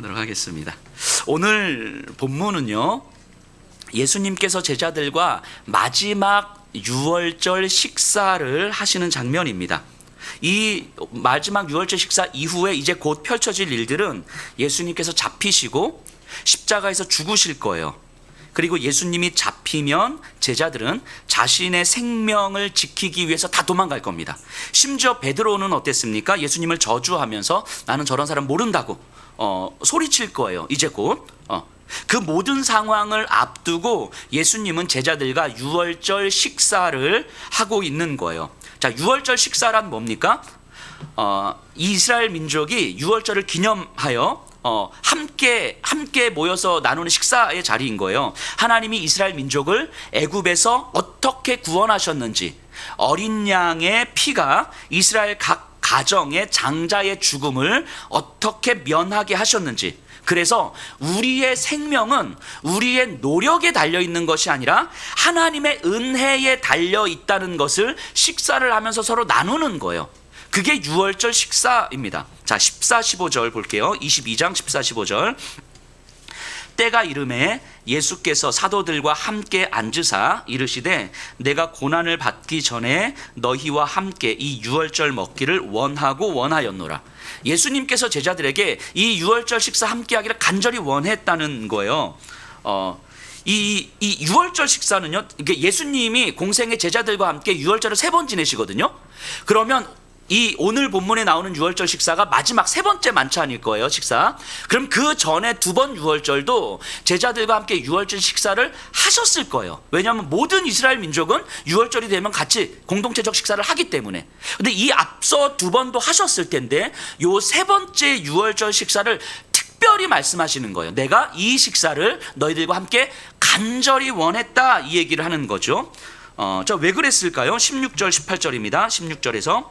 하도록 하겠습니다. 오늘 본문은요, 예수님께서 제자들과 마지막 유월절 식사를 하시는 장면입니다. 이 마지막 유월절 식사 이후에 이제 곧 펼쳐질 일들은 예수님께서 잡히시고 십자가에서 죽으실 거예요. 그리고 예수님이 잡히면 제자들은 자신의 생명을 지키기 위해서 다 도망갈 겁니다. 심지어 베드로는 어땠습니까? 예수님을 저주하면서 나는 저런 사람 모른다고 소리칠 거예요. 이제 곧. 그 모든 상황을 앞두고 예수님은 제자들과 유월절 식사를 하고 있는 거예요. 자, 유월절 식사란 뭡니까? 이스라엘 민족이 유월절을 기념하여 함께 모여서 나누는 식사의 자리인 거예요. 하나님이 이스라엘 민족을 애굽에서 어떻게 구원하셨는지, 어린 양의 피가 이스라엘 각 가정의 장자의 죽음을 어떻게 면하게 하셨는지, 그래서 우리의 생명은 우리의 노력에 달려 있는 것이 아니라 하나님의 은혜에 달려 있다는 것을 식사를 하면서 서로 나누는 거예요. 그게 유월절 식사입니다. 자, 14, 15절 볼게요. 22장 14, 15절. 때가 이르매 예수께서 사도들과 함께 앉으사 이르시되 내가 고난을 받기 전에 너희와 함께 이 유월절 먹기를 원하고 원하였노라. 예수님께서 제자들에게 이 유월절 식사 함께 하기를 간절히 원했다는 거예요. 이 유월절 식사는요, 예수님이 공생의 제자들과 함께 유월절을 3번 지내시거든요. 그러면 이 오늘 본문에 나오는 유월절 식사가 마지막 3번째 만찬일 거예요, 식사. 그럼 그 전에 2번 유월절도 제자들과 함께 유월절 식사를 하셨을 거예요. 왜냐하면 모든 이스라엘 민족은 유월절이 되면 같이 공동체적 식사를 하기 때문에. 근데 이 앞서 2번도 하셨을 텐데 요 3번째 유월절 식사를 특별히 말씀하시는 거예요. 내가 이 식사를 너희들과 함께 간절히 원했다, 이 얘기를 하는 거죠. 왜 그랬을까요? 16절 18절입니다. 16절에서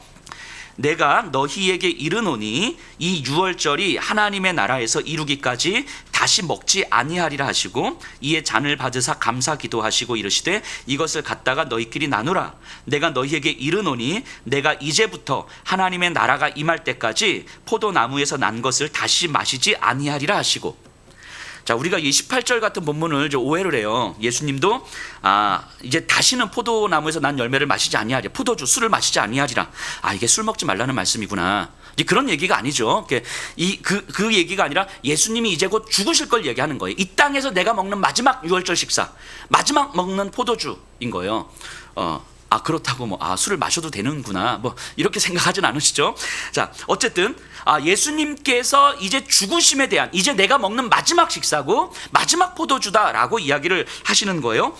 내가 너희에게 이르노니 이 유월절이 하나님의 나라에서 이루기까지 다시 먹지 아니하리라 하시고 이에 잔을 받으사 감사 기도하시고 이르시되 이것을 갖다가 너희끼리 나누라. 내가 너희에게 이르노니 내가 이제부터 하나님의 나라가 임할 때까지 포도나무에서 난 것을 다시 마시지 아니하리라 하시고. 자, 우리가 이 18절 같은 본문을 좀 오해를 해요. 예수님도 이제 다시는 포도나무에서 난 열매를 마시지 아니하리라, 포도주 술을 마시지 아니하리라. 이게 술 먹지 말라는 말씀이구나. 이제 그런 얘기가 아니죠. 그 얘기가 아니라 예수님이 이제 곧 죽으실 걸 얘기하는 거예요. 이 땅에서 내가 먹는 마지막 유월절 식사, 마지막 먹는 포도주인 거예요. 그렇다고 술을 마셔도 되는구나, 이렇게 생각하진 않으시죠? 자, 어쨌든 예수님께서 이제 죽으심에 대한, 이제 내가 먹는 마지막 식사고 마지막 포도주다라고 이야기를 하시는 거예요.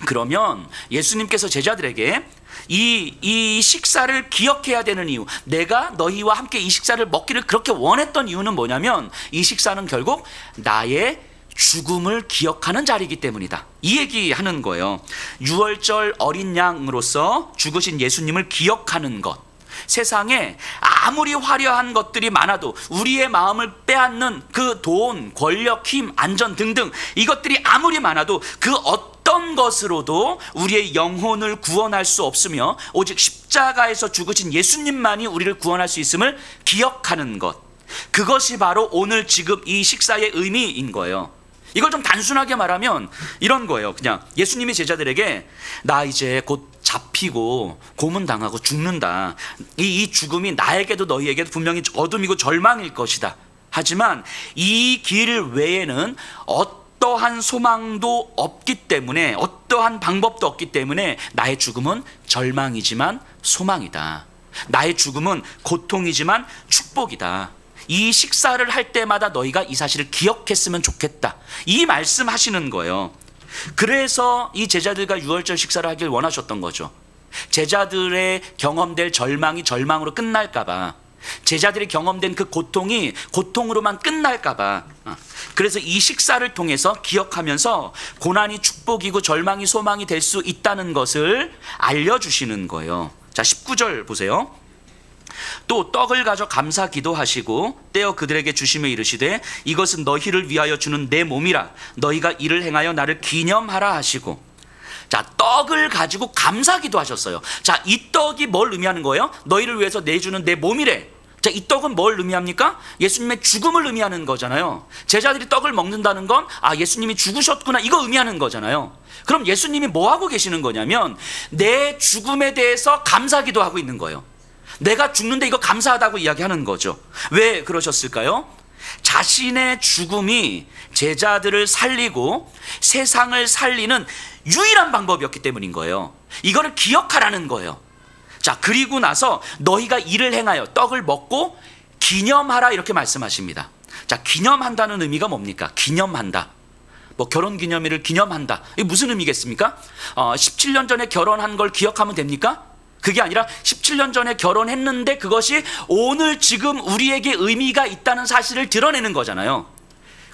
그러면 예수님께서 제자들에게 이 식사를 기억해야 되는 이유, 내가 너희와 함께 이 식사를 먹기를 그렇게 원했던 이유는 뭐냐면, 이 식사는 결국 나의 죽음을 기억하는 자리이기 때문이다, 이 얘기하는 거예요. 유월절 어린 양으로서 죽으신 예수님을 기억하는 것. 세상에 아무리 화려한 것들이 많아도 우리의 마음을 빼앗는 그 돈, 권력, 힘, 안전 등등 이것들이 아무리 많아도 그 어떤 것으로도 우리의 영혼을 구원할 수 없으며 오직 십자가에서 죽으신 예수님만이 우리를 구원할 수 있음을 기억하는 것. 그것이 바로 오늘 지금 이 식사의 의미인 거예요. 이걸 좀 단순하게 말하면 이런 거예요. 그냥 예수님이 제자들에게 나 이제 곧 잡히고 고문당하고 죽는다. 이 죽음이 나에게도 너희에게도 분명히 어둠이고 절망일 것이다. 하지만 이 길 외에는 어떠한 소망도 없기 때문에, 어떠한 방법도 없기 때문에 나의 죽음은 절망이지만 소망이다. 나의 죽음은 고통이지만 축복이다. 이 식사를 할 때마다 너희가 이 사실을 기억했으면 좋겠다, 이 말씀하시는 거예요. 그래서 이 제자들과 유월절 식사를 하길 원하셨던 거죠. 제자들의 경험될 절망이 절망으로 끝날까봐, 제자들이 경험된 그 고통이 고통으로만 끝날까봐. 그래서 이 식사를 통해서 기억하면서 고난이 축복이고 절망이 소망이 될 수 있다는 것을 알려주시는 거예요. 자, 19절 보세요. 또 떡을 가져 감사 기도하시고 떼어 그들에게 주시며 이르시되 이것은 너희를 위하여 주는 내 몸이라 너희가 이를 행하여 나를 기념하라 하시고. 자, 떡을 가지고 감사 기도하셨어요. 자, 이 떡이 뭘 의미하는 거예요? 너희를 위해서 내주는 내 몸이래. 자, 이 떡은 뭘 의미합니까? 예수님의 죽음을 의미하는 거잖아요. 제자들이 떡을 먹는다는 건 예수님이 죽으셨구나, 이거 의미하는 거잖아요. 그럼 예수님이 뭐 하고 계시는 거냐면 내 죽음에 대해서 감사기도 하고 있는 거예요. 내가 죽는데 이거 감사하다고 이야기하는 거죠. 왜 그러셨을까요? 자신의 죽음이 제자들을 살리고 세상을 살리는 유일한 방법이었기 때문인 거예요. 이거를 기억하라는 거예요. 자, 그리고 나서 너희가 이를 행하여 떡을 먹고 기념하라, 이렇게 말씀하십니다. 자, 기념한다는 의미가 뭡니까? 기념한다. 뭐 결혼 기념일을 기념한다. 이게 무슨 의미겠습니까? 17년 전에 결혼한 걸 기억하면 됩니까? 그게 아니라 17년 전에 결혼했는데 그것이 오늘 지금 우리에게 의미가 있다는 사실을 드러내는 거잖아요.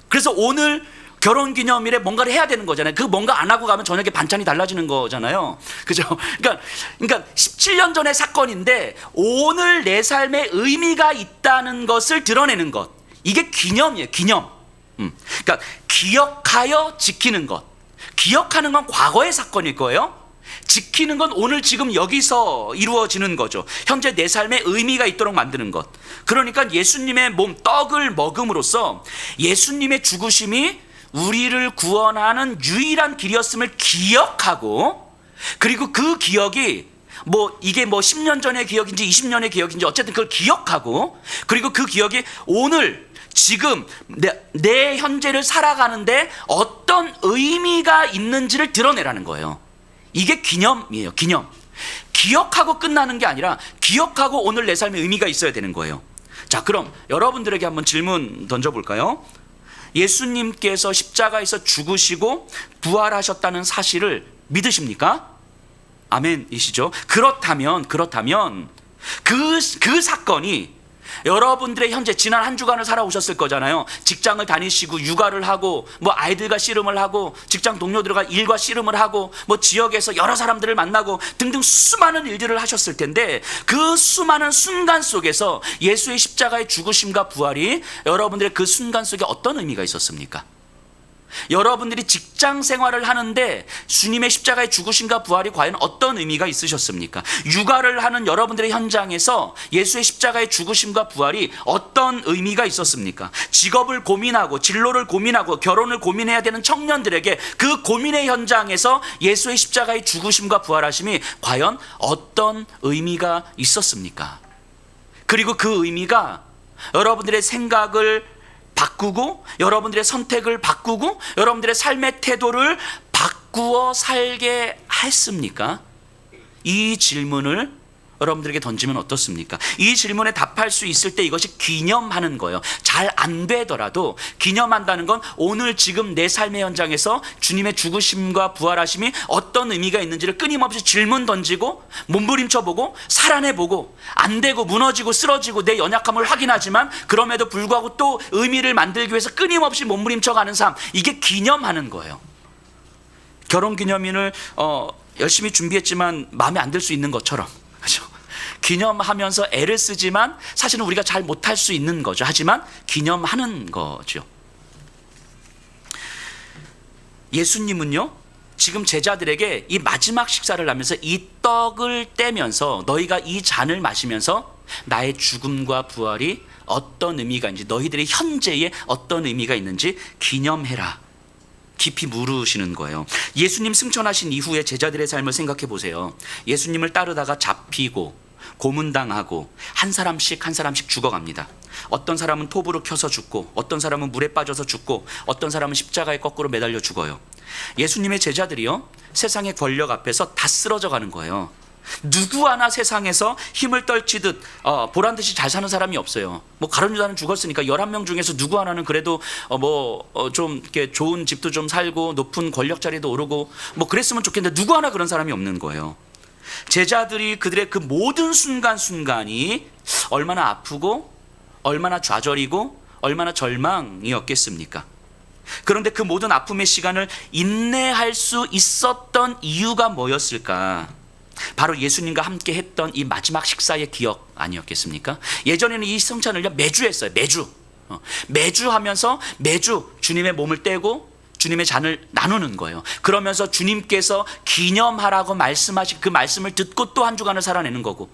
그래서 오늘 결혼 기념일에 뭔가를 해야 되는 거잖아요. 그 뭔가 안 하고 가면 저녁에 반찬이 달라지는 거잖아요. 그죠? 그러니까 17년 전의 사건인데 오늘 내 삶에 의미가 있다는 것을 드러내는 것. 이게 기념이에요. 기념. 그러니까 기억하여 지키는 것. 기억하는 건 과거의 사건일 거예요. 지키는 건 오늘 지금 여기서 이루어지는 거죠. 현재 내 삶에 의미가 있도록 만드는 것. 그러니까 예수님의 몸 떡을 먹음으로써 예수님의 죽으심이 우리를 구원하는 유일한 길이었음을 기억하고, 그리고 그 기억이 이게 10년 전의 기억인지 20년의 기억인지 어쨌든 그걸 기억하고, 그리고 그 기억이 오늘 지금 내 현재를 살아가는데 어떤 의미가 있는지를 드러내라는 거예요. 이게 기념이에요. 기념. 기억하고 끝나는 게 아니라 기억하고 오늘 내 삶에 의미가 있어야 되는 거예요. 자, 그럼 여러분들에게 한번 질문 던져볼까요? 예수님께서 십자가에서 죽으시고 부활하셨다는 사실을 믿으십니까? 아멘이시죠? 그렇다면 그 사건이 여러분들의 현재 지난 한 주간을 살아오셨을 거잖아요. 직장을 다니시고 육아를 하고 아이들과 씨름을 하고 직장 동료들과 일과 씨름을 하고 지역에서 여러 사람들을 만나고 등등 수많은 일들을 하셨을 텐데, 그 수많은 순간 속에서 예수의 십자가의 죽으심과 부활이 여러분들의 그 순간 속에 어떤 의미가 있었습니까? 여러분들이 직장 생활을 하는데 주님의 십자가의 죽으심과 부활이 과연 어떤 의미가 있으셨습니까? 육아를 하는 여러분들의 현장에서 예수의 십자가의 죽으심과 부활이 어떤 의미가 있었습니까? 직업을 고민하고 진로를 고민하고 결혼을 고민해야 되는 청년들에게 그 고민의 현장에서 예수의 십자가의 죽으심과 부활하심이 과연 어떤 의미가 있었습니까? 그리고 그 의미가 여러분들의 생각을 바꾸고 여러분들의 선택을 바꾸고 여러분들의 삶의 태도를 바꾸어 살게 했습니까? 이 질문을 여러분들에게 던지면 어떻습니까? 이 질문에 답할 수 있을 때 이것이 기념하는 거예요. 잘 안 되더라도 기념한다는 건 오늘 지금 내 삶의 현장에서 주님의 죽으심과 부활하심이 어떤 의미가 있는지를 끊임없이 질문 던지고 몸부림쳐보고 살아내보고, 안 되고 무너지고 쓰러지고 내 연약함을 확인하지만 그럼에도 불구하고 또 의미를 만들기 위해서 끊임없이 몸부림쳐가는 삶, 이게 기념하는 거예요. 결혼기념일을 열심히 준비했지만 마음에 안 들 수 있는 것처럼, 그렇죠? 기념하면서 애를 쓰지만 사실은 우리가 잘 못할 수 있는 거죠. 하지만 기념하는 거죠. 예수님은요, 지금 제자들에게 이 마지막 식사를 하면서 이 떡을 떼면서 너희가 이 잔을 마시면서 나의 죽음과 부활이 어떤 의미가 있는지, 너희들의 현재에 어떤 의미가 있는지 기념해라, 깊이 물으시는 거예요. 예수님 승천하신 이후에 제자들의 삶을 생각해 보세요. 예수님을 따르다가 잡히고 고문당하고 한 사람씩 죽어갑니다. 어떤 사람은 톱으로 켜서 죽고, 어떤 사람은 물에 빠져서 죽고, 어떤 사람은 십자가에 거꾸로 매달려 죽어요. 예수님의 제자들이요, 세상의 권력 앞에서 다 쓰러져 가는 거예요. 누구 하나 세상에서 힘을 떨치듯 보란듯이 잘 사는 사람이 없어요. 가룟 유다는 죽었으니까 11명 중에서 누구 하나는 그래도 좀 이렇게 좋은 집도 좀 살고 높은 권력 자리도 오르고 그랬으면 좋겠는데 누구 하나 그런 사람이 없는 거예요. 제자들이 그들의 그 모든 순간순간이 얼마나 아프고 얼마나 좌절이고 얼마나 절망이었겠습니까? 그런데 그 모든 아픔의 시간을 인내할 수 있었던 이유가 뭐였을까? 바로 예수님과 함께 했던 이 마지막 식사의 기억 아니었겠습니까? 예전에는 이 성찬을 매주 했어요. 매주 하면서 매주 주님의 몸을 떼고 주님의 잔을 나누는 거예요. 그러면서 주님께서 기념하라고 말씀하신 그 말씀을 듣고 또 한 주간을 살아내는 거고,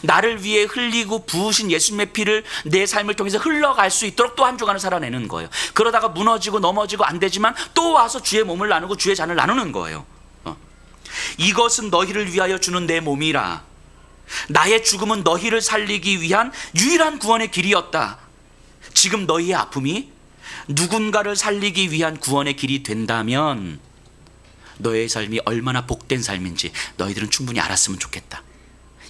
나를 위해 흘리고 부으신 예수님의 피를 내 삶을 통해서 흘러갈 수 있도록 또 한 주간을 살아내는 거예요. 그러다가 무너지고 넘어지고 안 되지만 또 와서 주의 몸을 나누고 주의 잔을 나누는 거예요. 이것은 너희를 위하여 주는 내 몸이라. 나의 죽음은 너희를 살리기 위한 유일한 구원의 길이었다. 지금 너희의 아픔이 누군가를 살리기 위한 구원의 길이 된다면 너의 삶이 얼마나 복된 삶인지 너희들은 충분히 알았으면 좋겠다.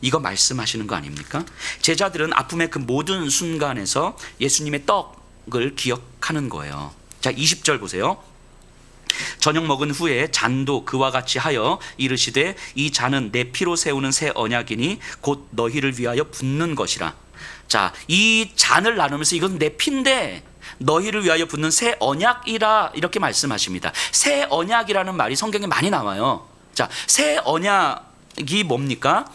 이거 말씀하시는 거 아닙니까? 제자들은 아픔의 그 모든 순간에서 예수님의 떡을 기억하는 거예요. 자, 20절 보세요. 저녁 먹은 후에 잔도 그와 같이 하여 이르시되 이 잔은 내 피로 세우는 새 언약이니 곧 너희를 위하여 붓는 것이라. 자, 이 잔을 나누면서 이건 내 피인데 너희를 위하여 붓는 새 언약이라 이렇게 말씀하십니다. 새 언약이라는 말이 성경에 많이 나와요. 자, 새 언약이 뭡니까?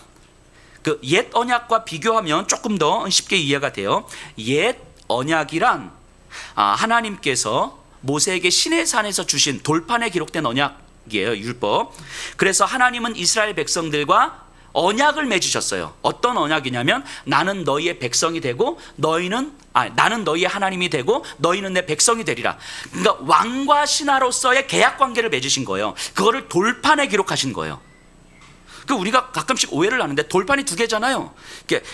그 옛 언약과 비교하면 조금 더 쉽게 이해가 돼요. 옛 언약이란 하나님께서 모세에게 시내산에서 주신 돌판에 기록된 언약이에요. 율법. 그래서 하나님은 이스라엘 백성들과 언약을 맺으셨어요. 어떤 언약이냐면 나는 너희의 백성이 되고 나는 너희의 하나님이 되고 너희는 내 백성이 되리라. 그러니까 왕과 신하로서의 계약 관계를 맺으신 거예요. 그거를 돌판에 기록하신 거예요. 그 우리가 가끔씩 오해를 하는데 돌판이 두 개잖아요.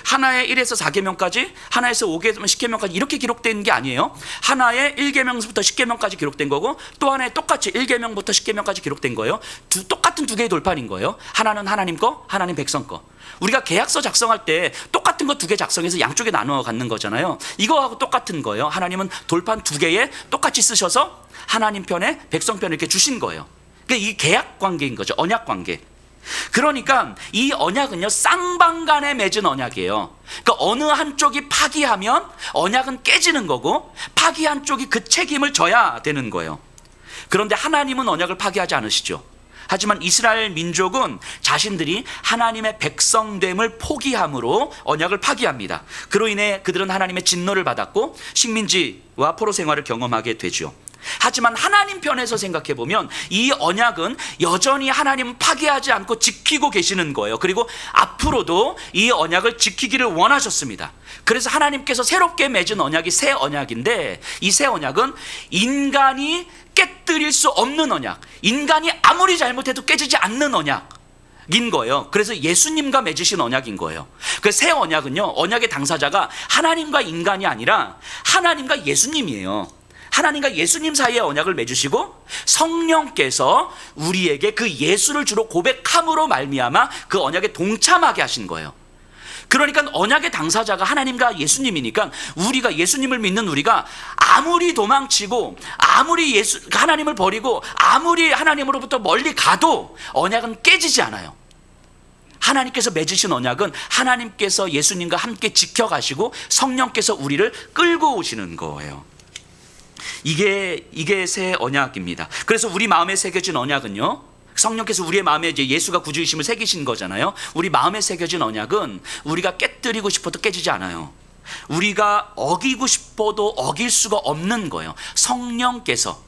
하나에 1에서 4계명까지, 하나에서 5계명, 10계명까지 이렇게 기록된 게 아니에요. 하나에 1계명부터 10계명까지 기록된 거고 또 하나에 똑같이 1계명부터 10계명까지 기록된 거예요. 똑같은 두 개의 돌판인 거예요. 하나는 하나님 거, 하나는 백성 거. 우리가 계약서 작성할 때 똑같은 거 두 개 작성해서 양쪽에 나누어 갖는 거잖아요. 이거하고 똑같은 거예요. 하나님은 돌판 두 개에 똑같이 쓰셔서 하나님 편에 백성 편에 이렇게 주신 거예요. 그러니까 이 계약 관계인 거죠. 언약 관계. 그러니까 이 언약은요, 쌍방간에 맺은 언약이에요. 그러니까 어느 한쪽이 파기하면 언약은 깨지는 거고 파기한 쪽이 그 책임을 져야 되는 거예요. 그런데 하나님은 언약을 파기하지 않으시죠. 하지만 이스라엘 민족은 자신들이 하나님의 백성됨을 포기함으로 언약을 파기합니다. 그로 인해 그들은 하나님의 진노를 받았고 식민지와 포로 생활을 경험하게 되죠. 하지만 하나님 편에서 생각해 보면 이 언약은 여전히 하나님은 파기하지 않고 지키고 계시는 거예요. 그리고 앞으로도 이 언약을 지키기를 원하셨습니다. 그래서 하나님께서 새롭게 맺은 언약이 새 언약인데 이 새 언약은 인간이 깨뜨릴 수 없는 언약, 인간이 아무리 잘못해도 깨지지 않는 언약인 거예요. 그래서 예수님과 맺으신 언약인 거예요. 그 새 언약은요, 언약의 당사자가 하나님과 인간이 아니라 하나님과 예수님이에요. 하나님과 예수님 사이의 언약을 맺으시고 성령께서 우리에게 그 예수를 주로 고백함으로 말미암아 그 언약에 동참하게 하신 거예요. 그러니까 언약의 당사자가 하나님과 예수님이니까 우리가 예수님을 믿는 우리가 아무리 도망치고 아무리 하나님을 버리고 아무리 하나님으로부터 멀리 가도 언약은 깨지지 않아요. 하나님께서 맺으신 언약은 하나님께서 예수님과 함께 지켜가시고 성령께서 우리를 끌고 오시는 거예요. 이게 새 언약입니다. 그래서 우리 마음에 새겨진 언약은요, 성령께서 우리의 마음에 이제 예수가 구주이심을 새기신 거잖아요. 우리 마음에 새겨진 언약은 우리가 깨뜨리고 싶어도 깨지지 않아요. 우리가 어기고 싶어도 어길 수가 없는 거예요. 성령께서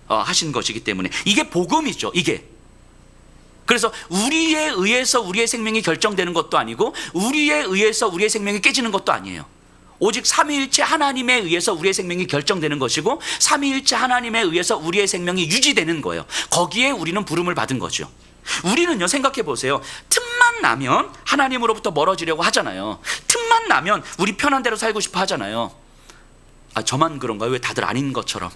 하신 것이기 때문에 이게 복음이죠. 이게. 그래서 우리에 의해서 우리의 생명이 결정되는 것도 아니고 우리에 의해서 우리의 생명이 깨지는 것도 아니에요. 오직 삼위일체 하나님에 의해서 우리의 생명이 결정되는 것이고 삼위일체 하나님에 의해서 우리의 생명이 유지되는 거예요. 거기에 우리는 부름을 받은 거죠. 우리는요, 생각해 보세요. 틈만 나면 하나님으로부터 멀어지려고 하잖아요. 틈만 나면 우리 편한 대로 살고 싶어 하잖아요. 저만 그런가요? 왜 다들 아닌 것처럼?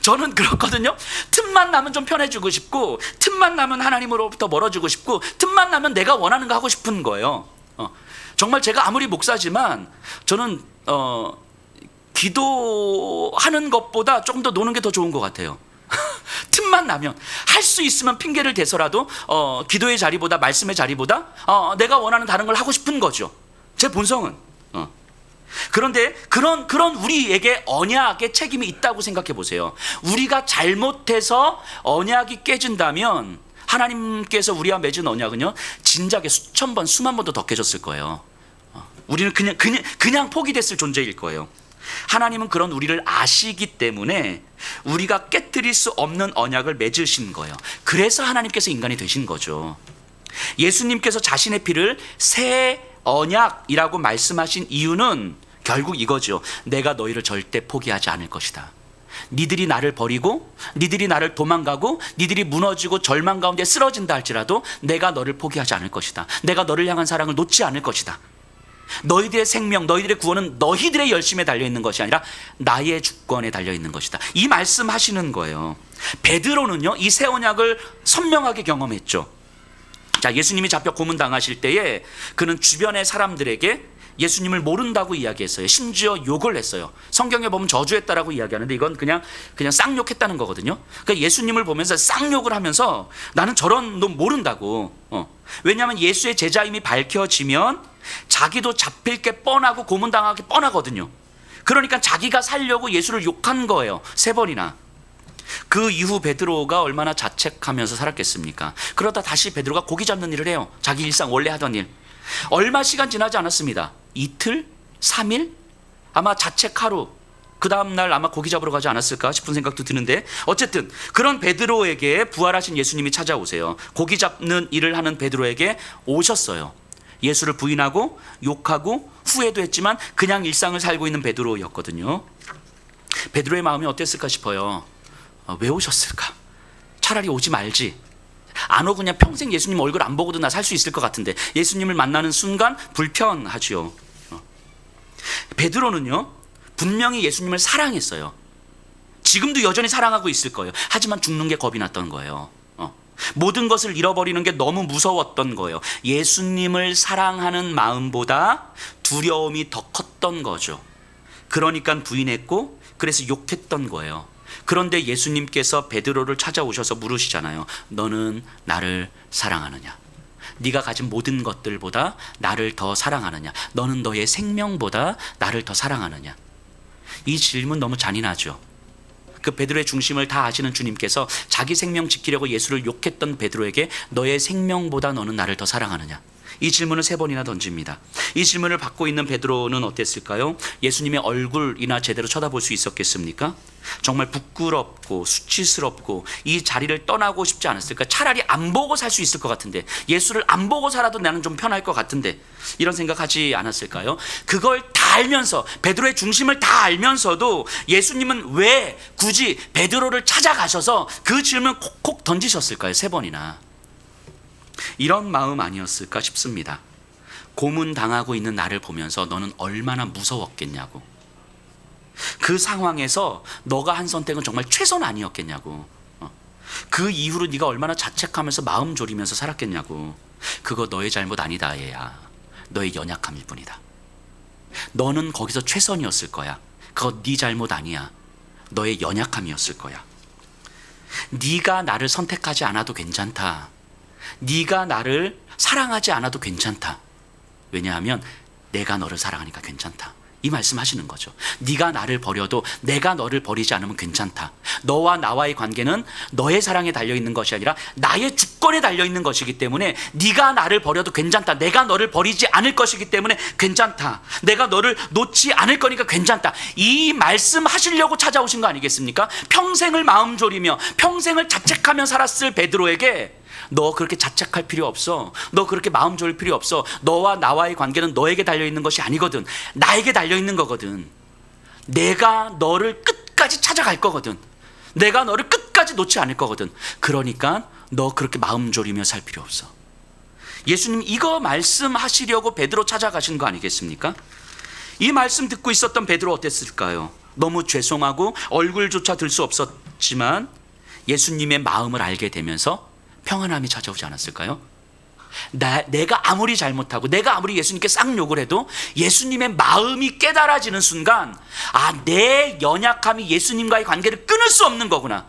저는 그렇거든요. 틈만 나면 좀 편해지고 싶고 틈만 나면 하나님으로부터 멀어지고 싶고 틈만 나면 내가 원하는 거 하고 싶은 거예요. 정말 제가 아무리 목사지만 저는 기도하는 것보다 조금 더 노는 게 더 좋은 것 같아요. 틈만 나면 할 수 있으면 핑계를 대서라도 기도의 자리보다 말씀의 자리보다 내가 원하는 다른 걸 하고 싶은 거죠. 제 본성은. 그런데 그런 우리에게 언약의 책임이 있다고 생각해 보세요. 우리가 잘못해서 언약이 깨진다면 하나님께서 우리와 맺은 언약은요, 진작에 수천 번 수만 번도 더 깨졌을 거예요. 우리는 그냥 포기됐을 존재일 거예요. 하나님은 그런 우리를 아시기 때문에 우리가 깨뜨릴 수 없는 언약을 맺으신 거예요. 그래서 하나님께서 인간이 되신 거죠. 예수님께서 자신의 피를 새 언약이라고 말씀하신 이유는 결국 이거죠. 내가 너희를 절대 포기하지 않을 것이다. 니들이 나를 버리고 니들이 나를 도망가고 니들이 무너지고 절망 가운데 쓰러진다 할지라도 내가 너를 포기하지 않을 것이다. 내가 너를 향한 사랑을 놓지 않을 것이다. 너희들의 생명, 너희들의 구원은 너희들의 열심에 달려있는 것이 아니라 나의 주권에 달려있는 것이다. 이 말씀하시는 거예요. 베드로는요, 이 새 언약을 선명하게 경험했죠. 자, 예수님이 잡혀 고문당하실 때에 그는 주변의 사람들에게 예수님을 모른다고 이야기했어요. 심지어 욕을 했어요. 성경에 보면 저주했다라고 이야기하는데 이건 그냥 쌍욕했다는 거거든요. 그러니까 예수님을 보면서 쌍욕을 하면서 나는 저런 놈 모른다고. 왜냐하면 예수의 제자임이 밝혀지면 자기도 잡힐 게 뻔하고 고문당하기 뻔하거든요. 그러니까 자기가 살려고 예수를 욕한 거예요. 3번이나. 그 이후 베드로가 얼마나 자책하면서 살았겠습니까? 그러다 다시 베드로가 고기 잡는 일을 해요. 자기 일상 원래 하던 일. 얼마 시간 지나지 않았습니다. 이틀? 3일? 아마 자책 하루, 그 다음날 아마 고기 잡으러 가지 않았을까 싶은 생각도 드는데, 어쨌든 그런 베드로에게 부활하신 예수님이 찾아오세요. 고기 잡는 일을 하는 베드로에게 오셨어요. 예수를 부인하고 욕하고 후회도 했지만 그냥 일상을 살고 있는 베드로였거든요. 베드로의 마음이 어땠을까 싶어요. 왜 오셨을까? 차라리 오지 말지. 안 오고 그냥 평생 예수님 얼굴 안 보고도 나 살 수 있을 것 같은데 예수님을 만나는 순간 불편하지요. 베드로는요, 분명히 예수님을 사랑했어요. 지금도 여전히 사랑하고 있을 거예요. 하지만 죽는 게 겁이 났던 거예요. 모든 것을 잃어버리는 게 너무 무서웠던 거예요. 예수님을 사랑하는 마음보다 두려움이 더 컸던 거죠. 그러니까 부인했고 그래서 욕했던 거예요. 그런데 예수님께서 베드로를 찾아오셔서 물으시잖아요. 너는 나를 사랑하느냐? 네가 가진 모든 것들보다 나를 더 사랑하느냐? 너는 너의 생명보다 나를 더 사랑하느냐? 이 질문 너무 잔인하죠. 그 베드로의 중심을 다 아시는 주님께서 자기 생명 지키려고 예수를 욕했던 베드로에게 너의 생명보다 너는 나를 더 사랑하느냐? 이 질문을 3번이나 던집니다. 이 질문을 받고 있는 베드로는 어땠을까요? 예수님의 얼굴이나 제대로 쳐다볼 수 있었겠습니까? 정말 부끄럽고 수치스럽고 이 자리를 떠나고 싶지 않았을까? 차라리 안 보고 살 수 있을 것 같은데, 예수를 안 보고 살아도 나는 좀 편할 것 같은데, 이런 생각하지 않았을까요? 그걸 다 알면서, 베드로의 중심을 다 알면서도 예수님은 왜 굳이 베드로를 찾아가셔서 그 질문을 콕콕 던지셨을까요? 3번이나. 이런 마음 아니었을까 싶습니다. 고문당하고 있는 나를 보면서 너는 얼마나 무서웠겠냐고. 그 상황에서 너가 한 선택은 정말 최선 아니었겠냐고. 그 이후로 네가 얼마나 자책하면서 마음 졸이면서 살았겠냐고. 그거 너의 잘못 아니다 얘야. 너의 연약함일 뿐이다. 너는 거기서 최선이었을 거야. 그거 네 잘못 아니야. 너의 연약함이었을 거야. 네가 나를 선택하지 않아도 괜찮다. 네가 나를 사랑하지 않아도 괜찮다. 왜냐하면 내가 너를 사랑하니까 괜찮다. 이 말씀하시는 거죠. 네가 나를 버려도 내가 너를 버리지 않으면 괜찮다. 너와 나와의 관계는 너의 사랑에 달려있는 것이 아니라 나의 주권에 달려있는 것이기 때문에 네가 나를 버려도 괜찮다. 내가 너를 버리지 않을 것이기 때문에 괜찮다. 내가 너를 놓지 않을 거니까 괜찮다. 이 말씀하시려고 찾아오신 거 아니겠습니까? 평생을 마음 졸이며 평생을 자책하며 살았을 베드로에게 너 그렇게 자책할 필요 없어. 너 그렇게 마음 졸일 필요 없어. 너와 나와의 관계는 너에게 달려있는 것이 아니거든. 나에게 달려있는 거거든. 내가 너를 끝까지 찾아갈 거거든. 내가 너를 끝까지 놓지 않을 거거든. 그러니까 너 그렇게 마음 졸이며 살 필요 없어. 예수님 이거 말씀하시려고 베드로 찾아가신 거 아니겠습니까? 이 말씀 듣고 있었던 베드로 어땠을까요? 너무 죄송하고 얼굴조차 들 수 없었지만 예수님의 마음을 알게 되면서 평안함이 찾아오지 않았을까요? 내가 아무리 잘못하고 내가 아무리 예수님께 쌍욕을 해도 예수님의 마음이 깨달아지는 순간, 아, 내 연약함이 예수님과의 관계를 끊을 수 없는 거구나.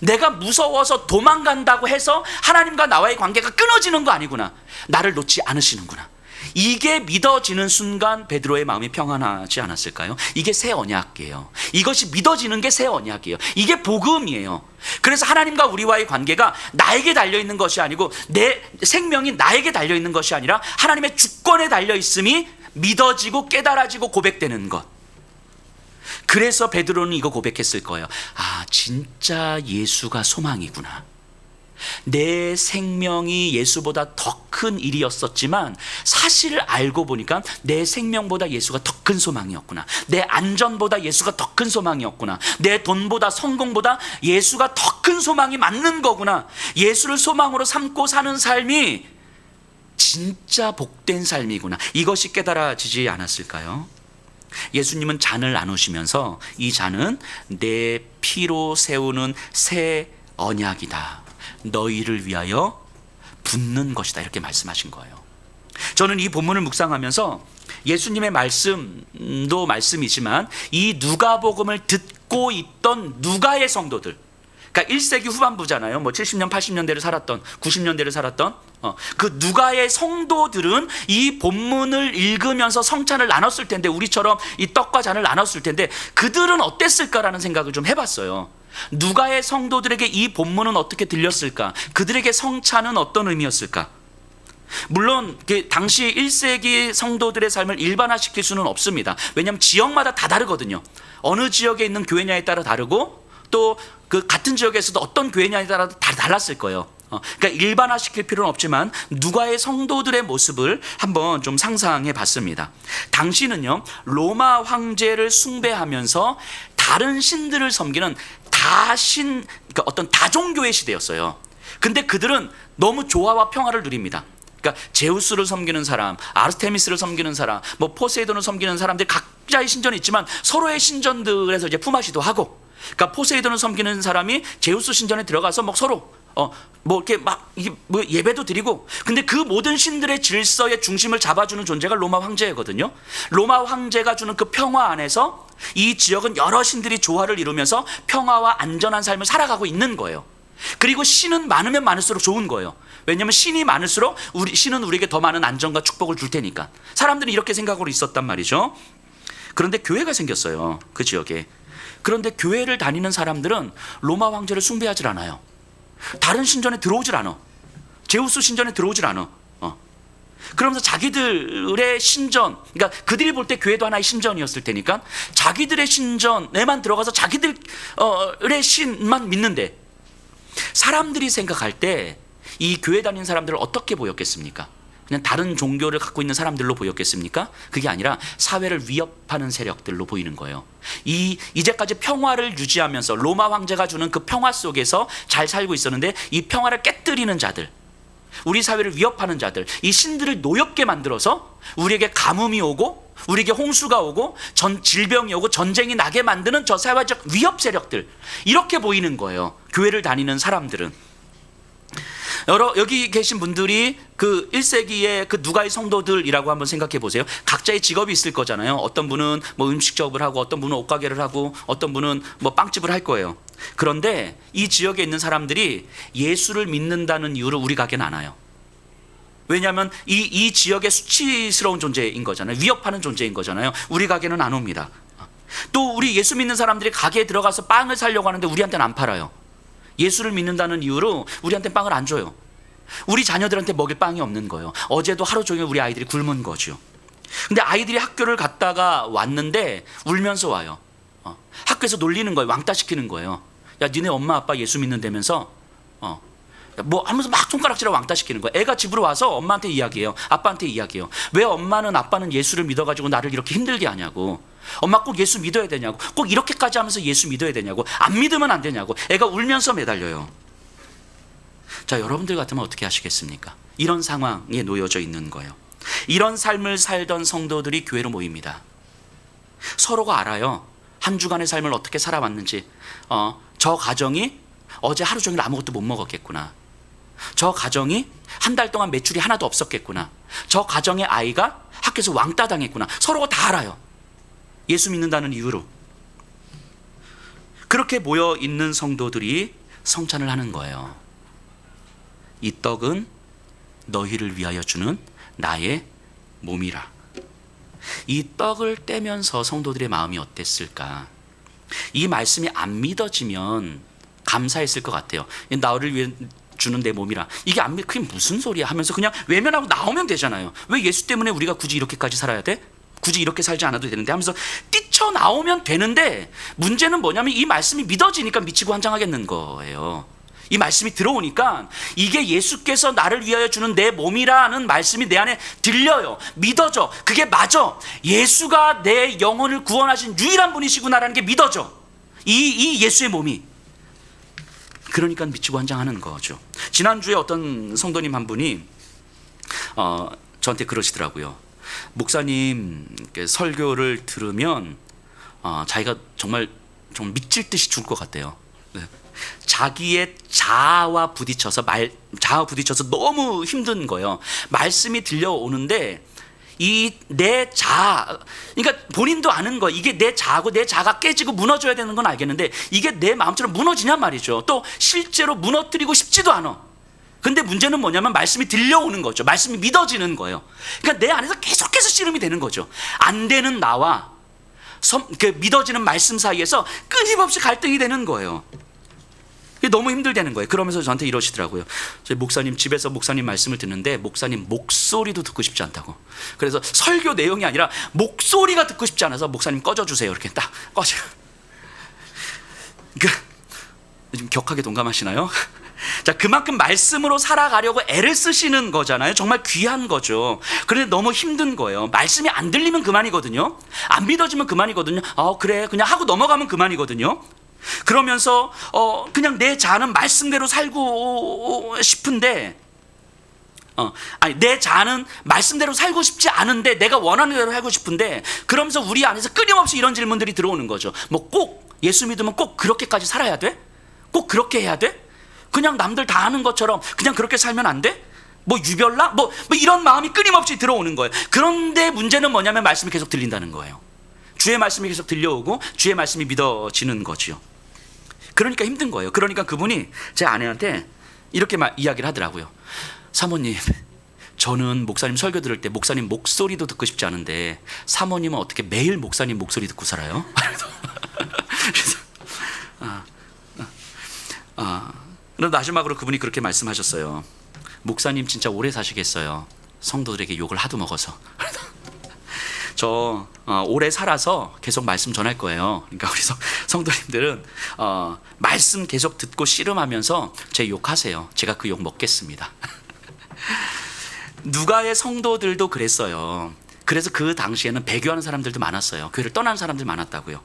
내가 무서워서 도망간다고 해서 하나님과 나와의 관계가 끊어지는 거 아니구나. 나를 놓지 않으시는구나. 이게 믿어지는 순간 베드로의 마음이 평안하지 않았을까요? 이게 새 언약이에요. 이것이 믿어지는 게 새 언약이에요. 이게 복음이에요. 그래서 하나님과 우리와의 관계가 나에게 달려있는 것이 아니고 내 생명이 나에게 달려있는 것이 아니라 하나님의 주권에 달려있음이 믿어지고 깨달아지고 고백되는 것. 그래서 베드로는 이거 고백했을 거예요. 아, 진짜 예수가 소망이구나. 내 생명이 예수보다 더 큰 일이었었지만 사실을 알고 보니까 내 생명보다 예수가 더 큰 소망이었구나. 내 안전보다 예수가 더 큰 소망이었구나. 내 돈보다 성공보다 예수가 더 큰 소망이 맞는 거구나. 예수를 소망으로 삼고 사는 삶이 진짜 복된 삶이구나. 이것이 깨달아지지 않았을까요? 예수님은 잔을 나누시면서 이 잔은 내 피로 세우는 새 언약이다. 너희를 위하여 붓는 것이다. 이렇게 말씀하신 거예요. 저는 이 본문을 묵상하면서 예수님의 말씀도 말씀이지만 이 누가복음을 듣고 있던 누가의 성도들, 그러니까 1세기 후반부잖아요. 뭐 70년, 80년대를 살았던, 90년대를 살았던 그 누가의 성도들은 이 본문을 읽으면서 성찬을 나눴을 텐데, 우리처럼 이 떡과 잔을 나눴을 텐데 그들은 어땠을까라는 생각을 좀 해봤어요. 누가의 성도들에게 이 본문은 어떻게 들렸을까? 그들에게 성찬은 어떤 의미였을까? 물론 당시 1세기 성도들의 삶을 일반화시킬 수는 없습니다. 왜냐하면 지역마다 다 다르거든요. 어느 지역에 있는 교회냐에 따라 다르고 또 그 같은 지역에서도 어떤 교회냐에 따라 다 달랐을 거예요. 그러니까 일반화시킬 필요는 없지만 누가의 성도들의 모습을 한번 좀 상상해 봤습니다. 당시는요, 로마 황제를 숭배하면서 다른 신들을 섬기는 그러니까 어떤 다종교의 시대였어요. 근데 그들은 너무 조화와 평화를 누립니다. 그러니까 제우스를 섬기는 사람, 아르테미스를 섬기는 사람, 뭐 포세이돈을 섬기는 사람들 각자의 신전이 있지만 서로의 신전들에서 이제 품앗이도 하고, 그러니까 포세이돈을 섬기는 사람이 제우스 신전에 들어가서 뭐 서로 뭐 이렇게 막 뭐 예배도 드리고, 근데 그 모든 신들의 질서의 중심을 잡아주는 존재가 로마 황제거든요. 로마 황제가 주는 그 평화 안에서 이 지역은 여러 신들이 조화를 이루면서 평화와 안전한 삶을 살아가고 있는 거예요. 그리고 신은 많으면 많을수록 좋은 거예요. 왜냐하면 신이 많을수록 신은 우리에게 더 많은 안전과 축복을 줄 테니까. 사람들이 이렇게 생각으로 있었단 말이죠. 그런데 교회가 생겼어요, 그 지역에. 그런데 교회를 다니는 사람들은 로마 황제를 숭배하질 않아요. 다른 신전에 들어오질 않아. 제우스 신전에 들어오질 않아. 그러면서 자기들의 신전, 그러니까 그들이 볼 때 교회도 하나의 신전이었을 테니까 자기들의 신전에만 들어가서 자기들의 신만 믿는데, 사람들이 생각할 때 이 교회 다니는 사람들을 어떻게 보였겠습니까? 그냥 다른 종교를 갖고 있는 사람들로 보였겠습니까? 그게 아니라 사회를 위협하는 세력들로 보이는 거예요. 이제까지 평화를 유지하면서 로마 황제가 주는 그 평화 속에서 잘 살고 있었는데, 이 평화를 깨뜨리는 자들, 우리 사회를 위협하는 자들, 이 신들을 노엽게 만들어서 우리에게 가뭄이 오고 우리에게 홍수가 오고 질병이 오고 전쟁이 나게 만드는 저 사회적 위협 세력들, 이렇게 보이는 거예요, 교회를 다니는 사람들은. 여기 계신 분들이 그 1세기의 그 누가의 성도들이라고 한번 생각해 보세요. 각자의 직업이 있을 거잖아요. 어떤 분은 뭐 음식점을 하고, 어떤 분은 옷가게를 하고, 어떤 분은 뭐 빵집을 할 거예요. 그런데 이 지역에 있는 사람들이 예수를 믿는다는 이유로 우리 가게는 안 와요. 왜냐하면 이 지역의 수치스러운 존재인 거잖아요. 위협하는 존재인 거잖아요. 우리 가게는 안 옵니다. 또 우리 예수 믿는 사람들이 가게에 들어가서 빵을 사려고 하는데 우리한테는 안 팔아요. 예수를 믿는다는 이유로 우리한테 빵을 안 줘요. 우리 자녀들한테 먹일 빵이 없는 거예요. 어제도 하루 종일 우리 아이들이 굶은 거죠. 근데 아이들이 학교를 갔다가 왔는데 울면서 와요. 학교에서 놀리는 거예요. 왕따시키는 거예요. 야, 니네 엄마 아빠 예수 믿는다면서 뭐 하면서 막 손가락질하고 왕따시키는 거예요. 애가 집으로 와서 엄마한테 이야기해요. 아빠한테 이야기해요. 왜 엄마는 아빠는 예수를 믿어가지고 나를 이렇게 힘들게 하냐고. 엄마 꼭 예수 믿어야 되냐고. 꼭 이렇게까지 하면서 예수 믿어야 되냐고. 안 믿으면 안 되냐고. 애가 울면서 매달려요. 자, 여러분들 같으면 어떻게 하시겠습니까? 이런 상황에 놓여져 있는 거예요. 이런 삶을 살던 성도들이 교회로 모입니다. 서로가 알아요. 한 주간의 삶을 어떻게 살아왔는지. 저 가정이 어제 하루 종일 아무것도 못 먹었겠구나. 저 가정이 한 달 동안 매출이 하나도 없었겠구나. 저 가정의 아이가 학교에서 왕따 당했구나. 서로가 다 알아요. 예수 믿는다는 이유로. 그렇게 모여 있는 성도들이 성찬을 하는 거예요. 이 떡은 너희를 위하여 주는 나의 몸이라. 이 떡을 떼면서 성도들의 마음이 어땠을까? 이 말씀이 안 믿어지면 감사했을 것 같아요. 나를 위해 주는 내 몸이라. 이게 그게 무슨 소리야 하면서 그냥 외면하고 나오면 되잖아요. 왜 예수 때문에 우리가 굳이 이렇게까지 살아야 돼? 굳이 이렇게 살지 않아도 되는데 하면서 뛰쳐나오면 되는데, 문제는 뭐냐면 이 말씀이 믿어지니까 미치고 환장하겠는 거예요. 이 말씀이 들어오니까 이게 예수께서 나를 위하여 주는 내 몸이라는 말씀이 내 안에 들려요. 믿어져. 그게 맞아. 예수가 내 영혼을 구원하신 유일한 분이시구나라는 게 믿어져. 이 예수의 몸이. 그러니까 미치고 환장하는 거죠. 지난주에 어떤 성도님 한 분이 저한테 그러시더라고요. 목사님 설교를 들으면 자기가 정말 미칠 듯이 죽을 것 같대요. 자기의 자아와 부딪혀서 너무 힘든 거예요. 말씀이 들려오는데 이 내 자아, 그러니까 본인도 아는 거, 이게 내 자아고 내 자아가 깨지고 무너져야 되는 건 알겠는데 이게 내 마음처럼 무너지냔 말이죠. 또 실제로 무너뜨리고 싶지도 않아. 근데 문제는 뭐냐면 말씀이 들려오는 거죠. 말씀이 믿어지는 거예요. 그러니까 내 안에서 계속해서 씨름이 되는 거죠. 안 되는 나와 믿어지는 말씀 사이에서 끊임없이 갈등이 되는 거예요. 너무 힘들다는 거예요. 그러면서 저한테 이러시더라고요. 저희 목사님, 집에서 목사님 말씀을 듣는데 목사님 목소리도 듣고 싶지 않다고. 그래서 설교 내용이 아니라 목소리가 듣고 싶지 않아서 목사님 꺼져주세요. 이렇게 딱 꺼져. 좀 격하게 동감하시나요? 자, 그만큼 말씀으로 살아가려고 애를 쓰시는 거잖아요. 정말 귀한 거죠. 그런데 너무 힘든 거예요. 말씀이 안 들리면 그만이거든요. 안 믿어지면 그만이거든요. 그래 그냥 하고 넘어가면 그만이거든요. 그러면서 그냥 내 자아는 말씀대로 살고 싶은데 내 자아는 말씀대로 살고 싶지 않은데 내가 원하는 대로 살고 싶은데, 그러면서 우리 안에서 끊임없이 이런 질문들이 들어오는 거죠. 뭐 꼭 예수 믿으면 꼭 그렇게까지 살아야 돼? 꼭 그렇게 해야 돼? 그냥 남들 다 하는 것처럼 그냥 그렇게 살면 안 돼? 뭐 유별나? 뭐 이런 마음이 끊임없이 들어오는 거예요. 그런데 문제는 뭐냐면 말씀이 계속 들린다는 거예요. 주의 말씀이 계속 들려오고 주의 말씀이 믿어지는 거지요. 그러니까 힘든 거예요. 그러니까 그분이 제 아내한테 이렇게 이야기를 하더라고요. 사모님, 저는 목사님 설교 들을 때 목사님 목소리도 듣고 싶지 않은데 사모님은 어떻게 매일 목사님 목소리 듣고 살아요? 그래서 그런데 마지막으로 그분이 그렇게 말씀하셨어요. 목사님 진짜 오래 사시겠어요. 성도들에게 욕을 하도 먹어서. 저 오래 살아서 계속 말씀 전할 거예요. 그러니까 우리 성도님들은 말씀 계속 듣고 씨름하면서 제 욕하세요. 제가 그 욕 먹겠습니다. 누가의 성도들도 그랬어요. 그래서 그 당시에는 배교하는 사람들도 많았어요. 교회를 떠나는 사람들 많았다고요.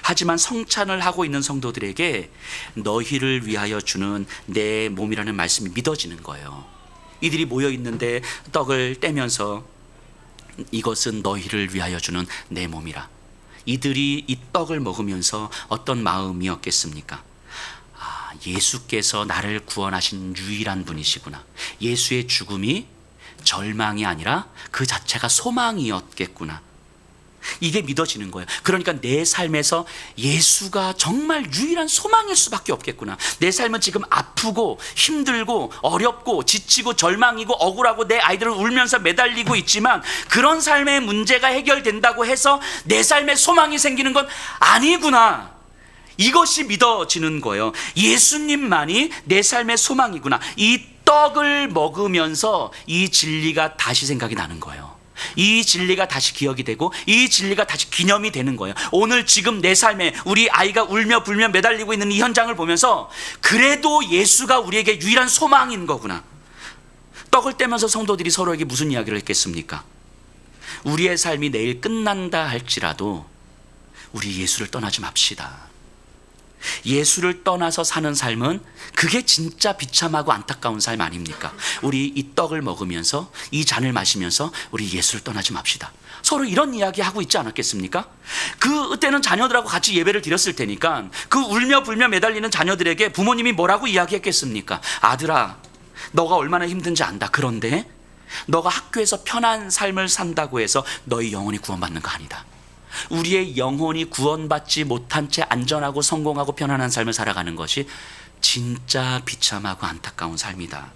하지만 성찬을 하고 있는 성도들에게 너희를 위하여 주는 내 몸이라는 말씀이 믿어지는 거예요. 이들이 모여 있는데 떡을 떼면서 이것은 너희를 위하여 주는 내 몸이라. 이들이 이 떡을 먹으면서 어떤 마음이었겠습니까? 예수께서 나를 구원하신 유일한 분이시구나. 예수의 죽음이 절망이 아니라 그 자체가 소망이었겠구나. 이게 믿어지는 거예요. 그러니까 내 삶에서 예수가 정말 유일한 소망일 수밖에 없겠구나. 내 삶은 지금 아프고 힘들고 어렵고 지치고 절망이고 억울하고 내 아이들은 울면서 매달리고 있지만 그런 삶의 문제가 해결된다고 해서 내 삶에 소망이 생기는 건 아니구나. 이것이 믿어지는 거예요. 예수님만이 내 삶의 소망이구나. 이 떡을 먹으면서 이 진리가 다시 생각이 나는 거예요. 이 진리가 다시 기억이 되고 이 진리가 다시 기념이 되는 거예요. 오늘 지금 내 삶에 우리 아이가 울며 불며 매달리고 있는 이 현장을 보면서 그래도 예수가 우리에게 유일한 소망인 거구나. 떡을 떼면서 성도들이 서로에게 무슨 이야기를 했겠습니까? 우리의 삶이 내일 끝난다 할지라도 우리 예수를 떠나지 맙시다. 예수를 떠나서 사는 삶은 그게 진짜 비참하고 안타까운 삶 아닙니까? 우리 이 떡을 먹으면서 이 잔을 마시면서 우리 예수를 떠나지 맙시다. 서로 이런 이야기 하고 있지 않았겠습니까? 그때는 자녀들하고 같이 예배를 드렸을 테니까 그 울며 불며 매달리는 자녀들에게 부모님이 뭐라고 이야기했겠습니까? 아들아, 너가 얼마나 힘든지 안다. 그런데 너가 학교에서 편한 삶을 산다고 해서 너희 영혼이 구원받는 거 아니다. 우리의 영혼이 구원받지 못한 채 안전하고 성공하고 편안한 삶을 살아가는 것이 진짜 비참하고 안타까운 삶이다.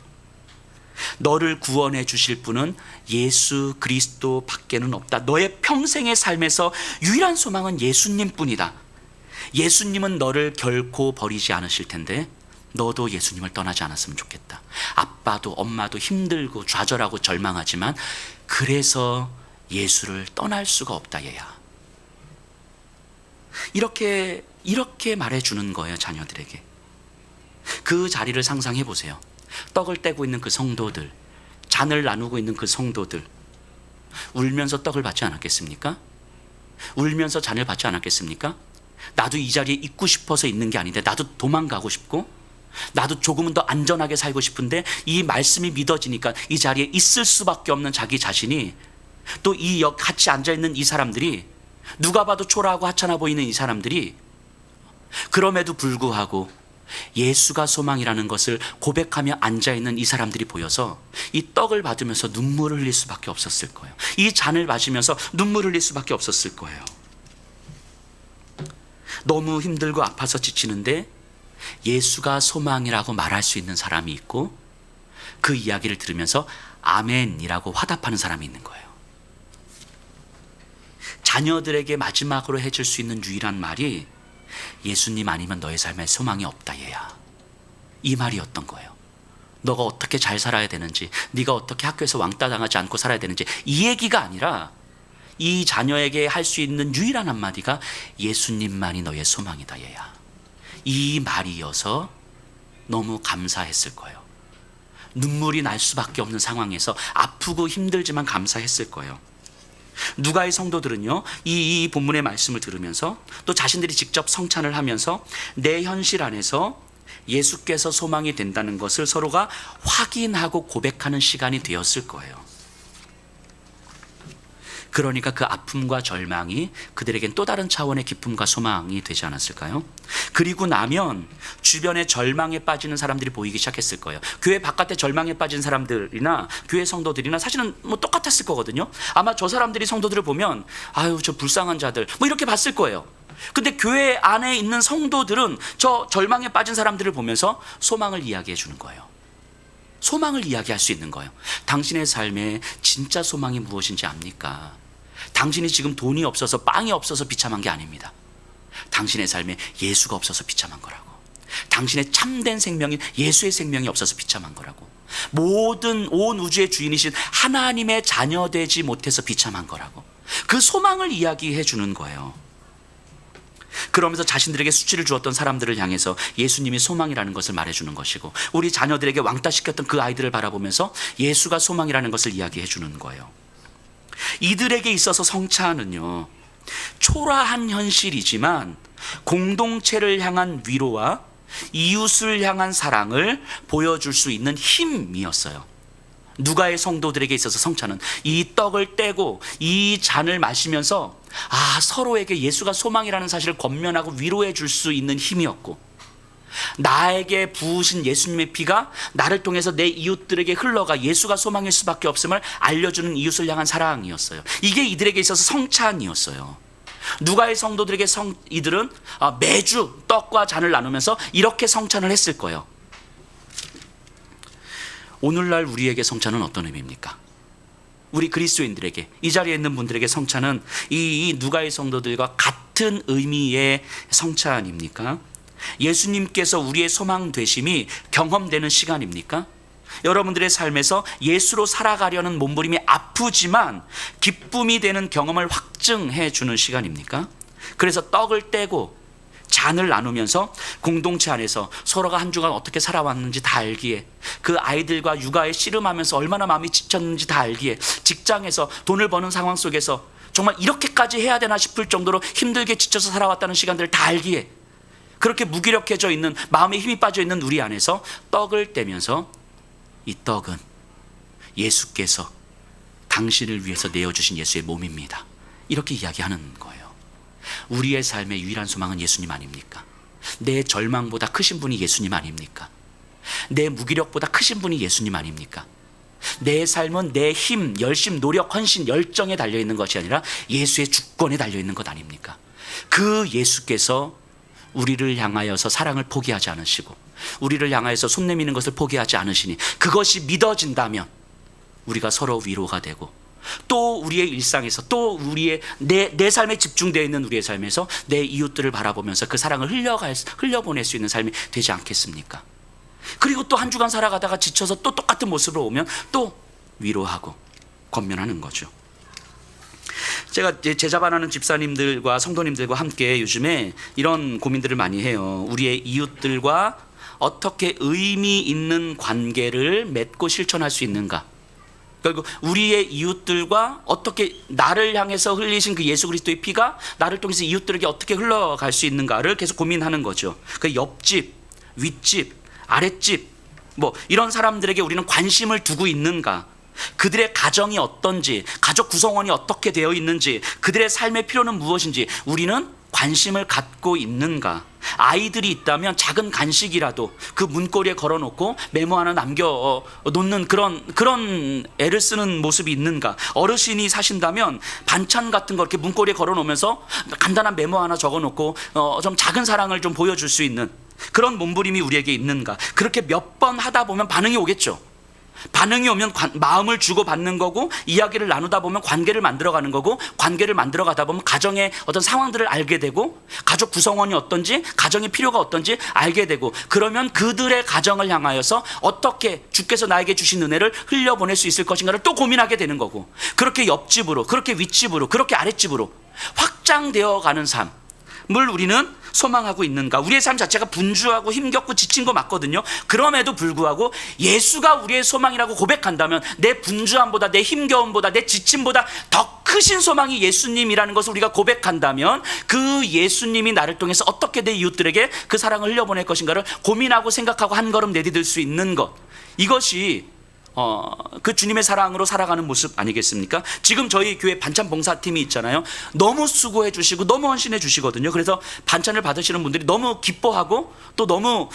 너를 구원해 주실 분은 예수 그리스도 밖에는 없다. 너의 평생의 삶에서 유일한 소망은 예수님 뿐이다. 예수님은 너를 결코 버리지 않으실 텐데 너도 예수님을 떠나지 않았으면 좋겠다. 아빠도 엄마도 힘들고 좌절하고 절망하지만 그래서 예수를 떠날 수가 없다 얘야. 이렇게 말해주는 거예요, 자녀들에게. 그 자리를 상상해 보세요. 떡을 떼고 있는 그 성도들, 잔을 나누고 있는 그 성도들, 울면서 떡을 받지 않았겠습니까? 울면서 잔을 받지 않았겠습니까? 나도 이 자리에 있고 싶어서 있는 게 아닌데, 나도 도망가고 싶고, 나도 조금은 더 안전하게 살고 싶은데, 이 말씀이 믿어지니까 이 자리에 있을 수밖에 없는 자기 자신이, 또 이 같이 앉아있는 이 사람들이, 누가 봐도 초라하고 하찮아 보이는 이 사람들이, 그럼에도 불구하고 예수가 소망이라는 것을 고백하며 앉아있는 이 사람들이 보여서 이 떡을 받으면서 눈물을 흘릴 수밖에 없었을 거예요. 이 잔을 마시면서 눈물을 흘릴 수밖에 없었을 거예요. 너무 힘들고 아파서 지치는데 예수가 소망이라고 말할 수 있는 사람이 있고, 그 이야기를 들으면서 아멘이라고 화답하는 사람이 있는 거예요. 자녀들에게 마지막으로 해줄 수 있는 유일한 말이 예수님 아니면 너의 삶에 소망이 없다 얘야, 이 말이었던 거예요. 너가 어떻게 잘 살아야 되는지, 네가 어떻게 학교에서 왕따 당하지 않고 살아야 되는지, 이 얘기가 아니라 이 자녀에게 할 수 있는 유일한 한마디가 예수님만이 너의 소망이다 얘야, 이 말이어서 너무 감사했을 거예요. 눈물이 날 수밖에 없는 상황에서 아프고 힘들지만 감사했을 거예요. 누가의 성도들은요, 이 본문의 말씀을 들으면서 또 자신들이 직접 성찬을 하면서 내 현실 안에서 예수께서 소망이 된다는 것을 서로가 확인하고 고백하는 시간이 되었을 거예요. 그러니까 그 아픔과 절망이 그들에겐 또 다른 차원의 기쁨과 소망이 되지 않았을까요? 그리고 나면 주변에 절망에 빠지는 사람들이 보이기 시작했을 거예요. 교회 바깥에 절망에 빠진 사람들이나 교회 성도들이나 사실은 뭐 똑같았을 거거든요. 아마 저 사람들이 성도들을 보면 아유 저 불쌍한 자들 뭐 이렇게 봤을 거예요. 근데 교회 안에 있는 성도들은 저 절망에 빠진 사람들을 보면서 소망을 이야기해 주는 거예요. 소망을 이야기할 수 있는 거예요. 당신의 삶에 진짜 소망이 무엇인지 압니까? 당신이 지금 돈이 없어서 빵이 없어서 비참한 게 아닙니다. 당신의 삶에 예수가 없어서 비참한 거라고. 당신의 참된 생명인 예수의 생명이 없어서 비참한 거라고. 모든 온 우주의 주인이신 하나님의 자녀 되지 못해서 비참한 거라고. 그 소망을 이야기해 주는 거예요. 그러면서 자신들에게 수치를 주었던 사람들을 향해서 예수님이 소망이라는 것을 말해주는 것이고, 우리 자녀들에게 왕따시켰던 그 아이들을 바라보면서 예수가 소망이라는 것을 이야기해 주는 거예요. 이들에게 있어서 성찬은요, 초라한 현실이지만 공동체를 향한 위로와 이웃을 향한 사랑을 보여줄 수 있는 힘이었어요. 누가의 성도들에게 있어서 성찬은 이 떡을 떼고 이 잔을 마시면서 서로에게 예수가 소망이라는 사실을 권면하고 위로해 줄 수 있는 힘이었고, 나에게 부으신 예수님의 피가 나를 통해서 내 이웃들에게 흘러가 예수가 소망일 수밖에 없음을 알려주는 이웃을 향한 사랑이었어요. 이게 이들에게 있어서 성찬이었어요. 누가의 성도들에게 이들은 매주 떡과 잔을 나누면서 이렇게 성찬을 했을 거예요. 오늘날 우리에게 성찬은 어떤 의미입니까? 우리 그리스도인들에게, 이 자리에 있는 분들에게 성찬은 이 누가의 성도들과 같은 의미의 성찬입니까? 예수님께서 우리의 소망 되심이 경험되는 시간입니까? 여러분들의 삶에서 예수로 살아가려는 몸부림이 아프지만 기쁨이 되는 경험을 확증해 주는 시간입니까? 그래서 떡을 떼고 잔을 나누면서 공동체 안에서 서로가 한 주간 어떻게 살아왔는지 다 알기에, 그 아이들과 육아에 씨름하면서 얼마나 마음이 지쳤는지 다 알기에, 직장에서 돈을 버는 상황 속에서 정말 이렇게까지 해야 되나 싶을 정도로 힘들게 지쳐서 살아왔다는 시간들을 다 알기에, 그렇게 무기력해져 있는, 마음에 힘이 빠져 있는 우리 안에서 떡을 떼면서 이 떡은 예수께서 당신을 위해서 내어주신 예수의 몸입니다, 이렇게 이야기하는 거예요. 우리의 삶의 유일한 소망은 예수님 아닙니까? 내 절망보다 크신 분이 예수님 아닙니까? 내 무기력보다 크신 분이 예수님 아닙니까? 내 삶은 내 힘, 열심, 노력, 헌신, 열정에 달려있는 것이 아니라 예수의 주권에 달려있는 것 아닙니까? 그 예수께서 우리를 향하여서 사랑을 포기하지 않으시고 우리를 향하여서 손 내미는 것을 포기하지 않으시니, 그것이 믿어진다면 우리가 서로 위로가 되고, 또 우리의 일상에서, 또 우리의 내 삶에 집중되어 있는 우리의 삶에서 내 이웃들을 바라보면서 그 사랑을 흘려보낼 수 있는 삶이 되지 않겠습니까? 그리고 또 한 주간 살아가다가 지쳐서 또 똑같은 모습으로 오면 또 위로하고 권면하는 거죠. 제가 제자반하는 집사님들과 성도님들과 함께 요즘에 이런 고민들을 많이 해요. 우리의 이웃들과 어떻게 의미 있는 관계를 맺고 실천할 수 있는가? 결국 우리의 이웃들과 어떻게 나를 향해서 흘리신 그 예수 그리스도의 피가 나를 통해서 이웃들에게 어떻게 흘러갈 수 있는가를 계속 고민하는 거죠. 그 옆집, 윗집, 아랫집 뭐 이런 사람들에게 우리는 관심을 두고 있는가? 그들의 가정이 어떤지, 가족 구성원이 어떻게 되어 있는지, 그들의 삶의 필요는 무엇인지 우리는 관심을 갖고 있는가? 아이들이 있다면 작은 간식이라도 그 문고리에 걸어놓고 메모 하나 남겨 놓는 그런 애를 쓰는 모습이 있는가? 어르신이 사신다면 반찬 같은 거 이렇게 문고리에 걸어놓으면서 간단한 메모 하나 적어놓고 좀 작은 사랑을 좀 보여줄 수 있는 그런 몸부림이 우리에게 있는가? 그렇게 몇 번 하다 보면 반응이 오겠죠. 반응이 오면 마음을 주고받는 거고, 이야기를 나누다 보면 관계를 만들어가는 거고, 관계를 만들어가다 보면 가정의 어떤 상황들을 알게 되고, 가족 구성원이 어떤지, 가정의 필요가 어떤지 알게 되고, 그러면 그들의 가정을 향하여서 어떻게 주께서 나에게 주신 은혜를 흘려보낼 수 있을 것인가를 또 고민하게 되는 거고, 그렇게 옆집으로, 그렇게 윗집으로, 그렇게 아랫집으로 확장되어 가는 삶을 우리는 소망하고 있는가? 우리의 삶 자체가 분주하고 힘겹고 지친 거 맞거든요. 그럼에도 불구하고 예수가 우리의 소망이라고 고백한다면 내 분주함보다, 내 힘겨움보다, 내 지침보다 더 크신 소망이 예수님이라는 것을 우리가 고백한다면 그 예수님이 나를 통해서 어떻게 내 이웃들에게 그 사랑을 흘려보낼 것인가를 고민하고 생각하고 한 걸음 내디딜 수 있는 것, 이것이 그 주님의 사랑으로 살아가는 모습 아니겠습니까? 지금 저희 교회 반찬 봉사팀이 있잖아요. 너무 수고해 주시고 너무 헌신해 주시거든요. 그래서 반찬을 받으시는 분들이 너무 기뻐하고 또 너무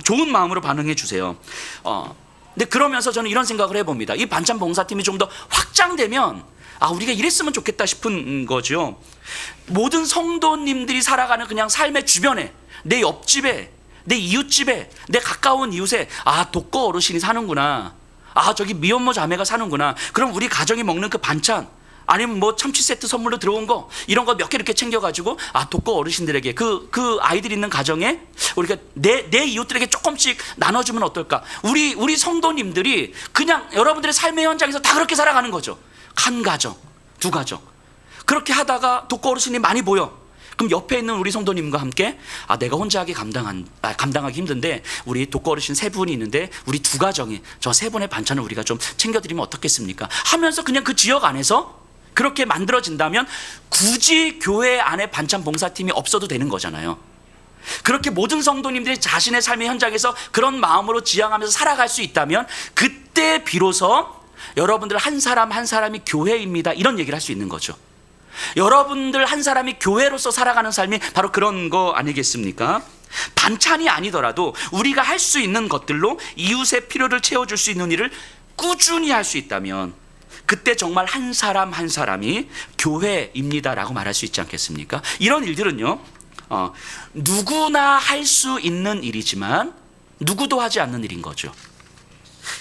좋은 마음으로 반응해 주세요. 근데 그러면서 저는 이런 생각을 해봅니다. 이 반찬 봉사팀이 좀 더 확장되면 우리가 이랬으면 좋겠다 싶은 거죠. 모든 성도님들이 살아가는 그냥 삶의 주변에, 내 옆집에, 내 이웃집에, 내 가까운 이웃에 독거 어르신이 사는구나, 저기 미혼모 자매가 사는구나, 그럼 우리 가정이 먹는 그 반찬 아니면 뭐 참치 세트 선물로 들어온 거 이런 거 몇 개 이렇게 챙겨가지고 독거 어르신들에게 그 아이들 있는 가정에 우리가 내 이웃들에게 조금씩 나눠주면 어떨까? 우리 성도님들이 그냥 여러분들의 삶의 현장에서 다 그렇게 살아가는 거죠. 한 가정, 두 가정 그렇게 하다가 독거 어르신이 많이 보여. 그럼 옆에 있는 우리 성도님과 함께 내가 혼자 하기 감당하기 힘든데 우리 독거 어르신 세 분이 있는데 우리 두 가정이 저 세 분의 반찬을 우리가 좀 챙겨드리면 어떻겠습니까? 하면서 그냥 그 지역 안에서 그렇게 만들어진다면 굳이 교회 안에 반찬 봉사팀이 없어도 되는 거잖아요. 그렇게 모든 성도님들이 자신의 삶의 현장에서 그런 마음으로 지향하면서 살아갈 수 있다면 그때 비로소 여러분들 한 사람 한 사람이 교회입니다, 이런 얘기를 할 수 있는 거죠. 여러분들 한 사람이 교회로서 살아가는 삶이 바로 그런 거 아니겠습니까? 반찬이 아니더라도 우리가 할 수 있는 것들로 이웃의 필요를 채워줄 수 있는 일을 꾸준히 할 수 있다면 그때 정말 한 사람 한 사람이 교회입니다라고 말할 수 있지 않겠습니까? 이런 일들은요, 누구나 할 수 있는 일이지만 누구도 하지 않는 일인 거죠.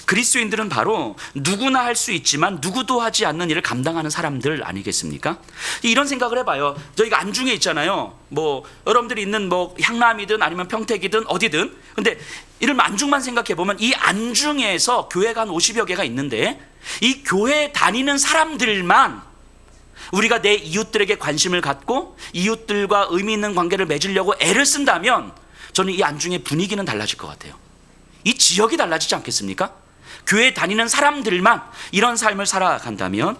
그리스도인들은 바로 누구나 할 수 있지만 누구도 하지 않는 일을 감당하는 사람들 아니겠습니까? 이런 생각을 해봐요. 저희가 안중에 있잖아요. 뭐 여러분들이 있는 뭐 향남이든 아니면 평택이든 어디든, 근데 이런 안중만 생각해보면 이 안중에서 교회가 한 50여 개가 있는데 이 교회 다니는 사람들만 우리가 내 이웃들에게 관심을 갖고 이웃들과 의미 있는 관계를 맺으려고 애를 쓴다면 저는 이 안중의 분위기는 달라질 것 같아요. 이 지역이 달라지지 않겠습니까? 교회 다니는 사람들만 이런 삶을 살아간다면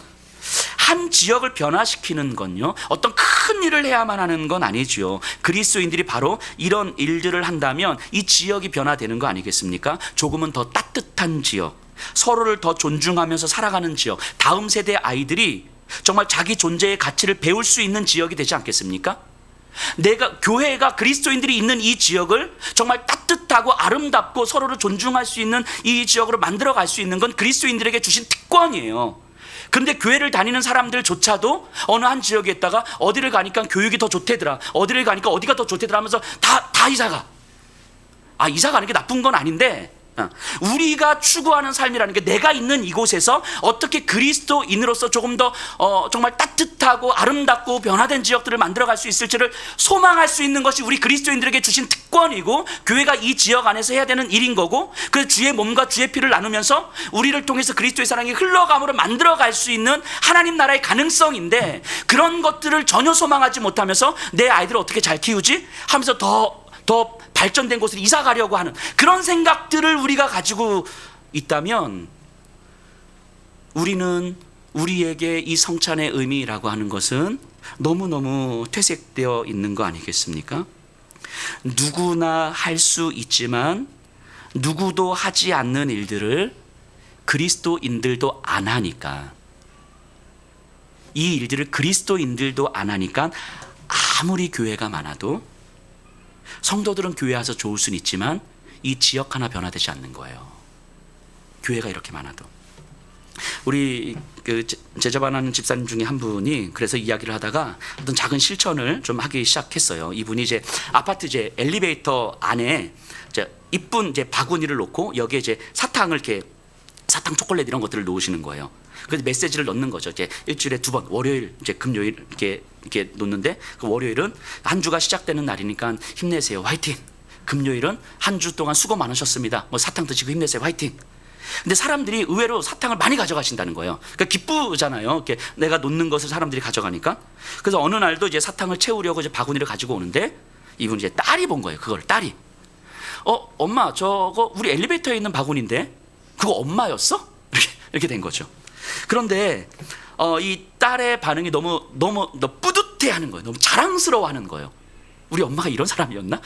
한 지역을 변화시키는 건요, 어떤 큰 일을 해야만 하는 건 아니지요. 그리스도인들이 바로 이런 일들을 한다면 이 지역이 변화되는 거 아니겠습니까? 조금은 더 따뜻한 지역, 서로를 더 존중하면서 살아가는 지역, 다음 세대 아이들이 정말 자기 존재의 가치를 배울 수 있는 지역이 되지 않겠습니까? 교회가 그리스도인들이 있는 이 지역을 정말 따뜻하고 아름답고 서로를 존중할 수 있는 이 지역으로 만들어 갈 수 있는 건 그리스도인들에게 주신 특권이에요. 그런데 교회를 다니는 사람들조차도 어느 한 지역에 있다가 어디를 가니까 교육이 더 좋대더라, 어디를 가니까 어디가 더 좋대더라 하면서 다 이사가. 이사 가는 게 나쁜 건 아닌데 우리가 추구하는 삶이라는 게 내가 있는 이곳에서 어떻게 그리스도인으로서 조금 더 정말 따뜻하고 아름답고 변화된 지역들을 만들어갈 수 있을지를 소망할 수 있는 것이 우리 그리스도인들에게 주신 특권이고 교회가 이 지역 안에서 해야 되는 일인 거고, 그 주의 몸과 주의 피를 나누면서 우리를 통해서 그리스도의 사랑이 흘러감으로 만들어갈 수 있는 하나님 나라의 가능성인데, 그런 것들을 전혀 소망하지 못하면서 내 아이들을 어떻게 잘 키우지 하면서 더 발전된 곳으로 이사 가려고 하는 그런 생각들을 우리가 가지고 있다면 우리는 우리에게 이 성찬의 의미라고 하는 것은 너무너무 퇴색되어 있는 거 아니겠습니까? 누구나 할 수 있지만 누구도 하지 않는 일들을 그리스도인들도 안 하니까, 이 일들을 그리스도인들도 안 하니까 아무리 교회가 많아도 성도들은 교회 와서 좋을 수는 있지만 이 지역 하나 변화되지 않는 거예요. 교회가 이렇게 많아도. 우리 제자반하는 집사님 중에 한 분이 그래서 이야기를 하다가 어떤 작은 실천을 좀 하기 시작했어요. 이분이 이제 아파트 이제 엘리베이터 안에 이제 이쁜 이제 바구니를 놓고 여기에 이제 사탕을 이렇게 사탕 초콜릿 이런 것들을 놓으시는 거예요. 그래서 메시지를 넣는 거죠. 이제 일주일에 2번, 월요일, 이제 금요일 이렇게 놓는데, 그 월요일은 한 주가 시작되는 날이니까 힘내세요, 화이팅. 금요일은 한 주 동안 수고 많으셨습니다. 뭐 사탕 드시고 힘내세요, 화이팅. 근데 사람들이 의외로 사탕을 많이 가져가신다는 거예요. 그러니까 기쁘잖아요. 이렇게 내가 놓는 것을 사람들이 가져가니까. 그래서 어느 날도 이제 사탕을 채우려고 이제 바구니를 가지고 오는데 이분 이제 딸이 본 거예요. 그걸 딸이. 엄마 저거 우리 엘리베이터에 있는 바구니인데 그거 엄마였어? 이렇게 된 거죠. 그런데 이 딸의 반응이 너무 뿌듯해하는 거예요. 너무 자랑스러워하는 거예요. 우리 엄마가 이런 사람이었나?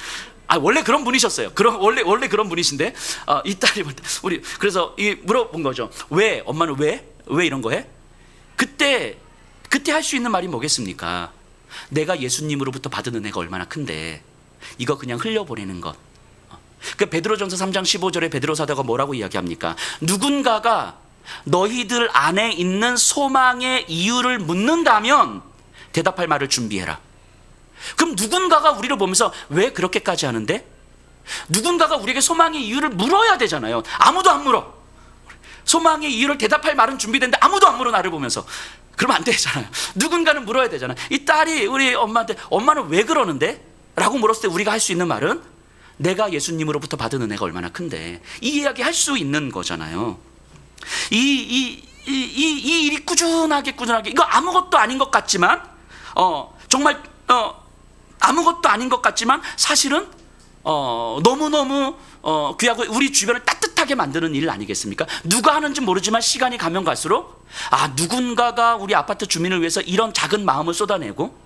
원래 그런 분이셨어요. 원래 그런 분이신데 이 딸이 볼 때 우리 그래서 물어본 거죠. 왜 엄마는 왜 이런 거 해? 그때 할 수 있는 말이 뭐겠습니까? 내가 예수님으로부터 받은 은혜가 얼마나 큰데 이거 그냥 흘려보내는 것. 그 베드로전서 3장 15절에 베드로 사도가 뭐라고 이야기합니까? 누군가가 너희들 안에 있는 소망의 이유를 묻는다면 대답할 말을 준비해라. 그럼 누군가가 우리를 보면서 왜 그렇게까지 하는데? 누군가가 우리에게 소망의 이유를 물어야 되잖아요. 아무도 안 물어. 소망의 이유를 대답할 말은 준비된데 아무도 안 물어, 나를 보면서. 그러면 안 되잖아요. 누군가는 물어야 되잖아요. 이 딸이 우리 엄마한테 엄마는 왜 그러는데? 라고 물었을 때 우리가 할 수 있는 말은 내가 예수님으로부터 받은 은혜가 얼마나 큰데, 이 이야기 할 수 있는 거잖아요. 이 일이 꾸준하게 이거 아무것도 아닌 것 같지만 정말 아무것도 아닌 것 같지만 사실은 너무너무 귀하고 우리 주변을 따뜻하게 만드는 일 아니겠습니까? 누가 하는지 모르지만 시간이 가면 갈수록 누군가가 우리 아파트 주민을 위해서 이런 작은 마음을 쏟아내고,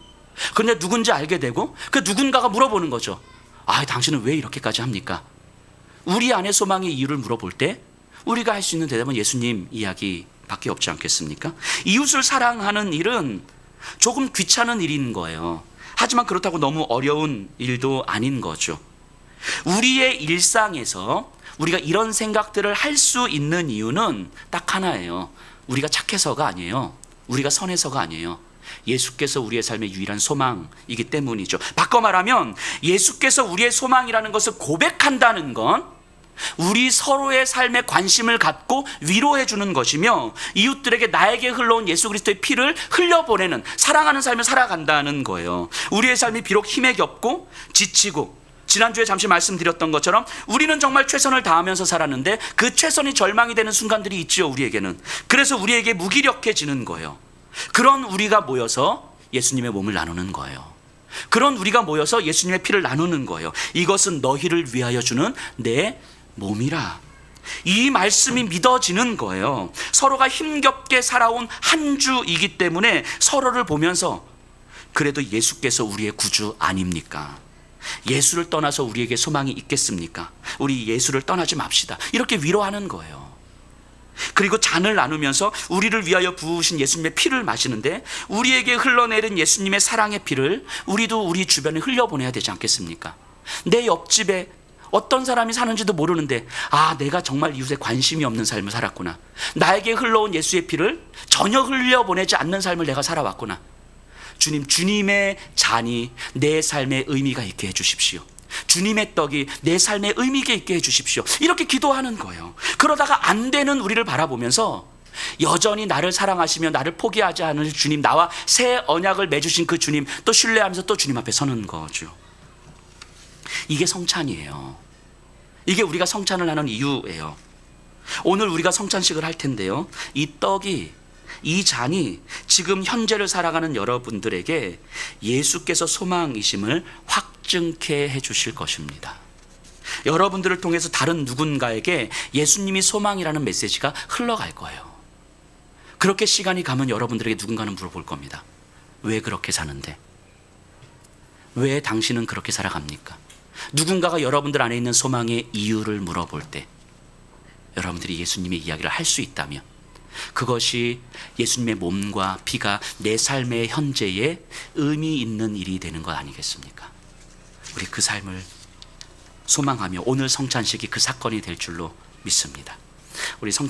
그런데 누군지 알게 되고 그 누군가가 물어보는 거죠. 당신은 왜 이렇게까지 합니까? 우리 안에 소망의 이유를 물어볼 때 우리가 할 수 있는 대답은 예수님 이야기밖에 없지 않겠습니까? 이웃을 사랑하는 일은 조금 귀찮은 일인 거예요. 하지만 그렇다고 너무 어려운 일도 아닌 거죠. 우리의 일상에서 우리가 이런 생각들을 할 수 있는 이유는 딱 하나예요. 우리가 착해서가 아니에요. 우리가 선해서가 아니에요. 예수께서 우리의 삶의 유일한 소망이기 때문이죠. 바꿔 말하면 예수께서 우리의 소망이라는 것을 고백한다는 건 우리 서로의 삶에 관심을 갖고 위로해 주는 것이며, 이웃들에게 나에게 흘러온 예수 그리스도의 피를 흘려보내는 사랑하는 삶을 살아간다는 거예요. 우리의 삶이 비록 힘에 겹고 지치고, 지난주에 잠시 말씀드렸던 것처럼 우리는 정말 최선을 다하면서 살았는데 그 최선이 절망이 되는 순간들이 있지요, 우리에게는. 그래서 우리에게 무기력해지는 거예요. 그런 우리가 모여서 예수님의 몸을 나누는 거예요. 그런 우리가 모여서 예수님의 피를 나누는 거예요. 이것은 너희를 위하여 주는 내 몸이라. 이 말씀이 믿어지는 거예요. 서로가 힘겹게 살아온 한 주이기 때문에 서로를 보면서 그래도 예수께서 우리의 구주 아닙니까? 예수를 떠나서 우리에게 소망이 있겠습니까? 우리 예수를 떠나지 맙시다. 이렇게 위로하는 거예요. 그리고 잔을 나누면서 우리를 위하여 부으신 예수님의 피를 마시는데, 우리에게 흘러내린 예수님의 사랑의 피를 우리도 우리 주변에 흘려보내야 되지 않겠습니까? 내 옆집에 어떤 사람이 사는지도 모르는데 내가 정말 이웃에 관심이 없는 삶을 살았구나. 나에게 흘러온 예수의 피를 전혀 흘려보내지 않는 삶을 내가 살아왔구나. 주님의 잔이 내 삶에 의미가 있게 해주십시오. 주님의 떡이 내 삶에 의미 있게 해주십시오. 이렇게 기도하는 거예요. 그러다가 안 되는 우리를 바라보면서 여전히 나를 사랑하시며 나를 포기하지 않을 주님, 나와 새 언약을 맺으신 그 주님 또 신뢰하면서 또 주님 앞에 서는 거죠. 이게 성찬이에요. 이게 우리가 성찬을 하는 이유예요. 오늘 우리가 성찬식을 할 텐데요, 이 떡이, 이 잔이 지금 현재를 살아가는 여러분들에게 예수께서 소망이심을 확증케 해주실 것입니다. 여러분들을 통해서 다른 누군가에게 예수님이 소망이라는 메시지가 흘러갈 거예요. 그렇게 시간이 가면 여러분들에게 누군가는 물어볼 겁니다. 왜 그렇게 사는데? 왜 당신은 그렇게 살아갑니까? 누군가가 여러분들 안에 있는 소망의 이유를 물어볼 때 여러분들이 예수님의 이야기를 할 수 있다면 그것이 예수님의 몸과 피가 내 삶의 현재에 의미 있는 일이 되는 것 아니겠습니까? 우리 그 삶을 소망하며 오늘 성찬식이 그 사건이 될 줄로 믿습니다. 우리 성찬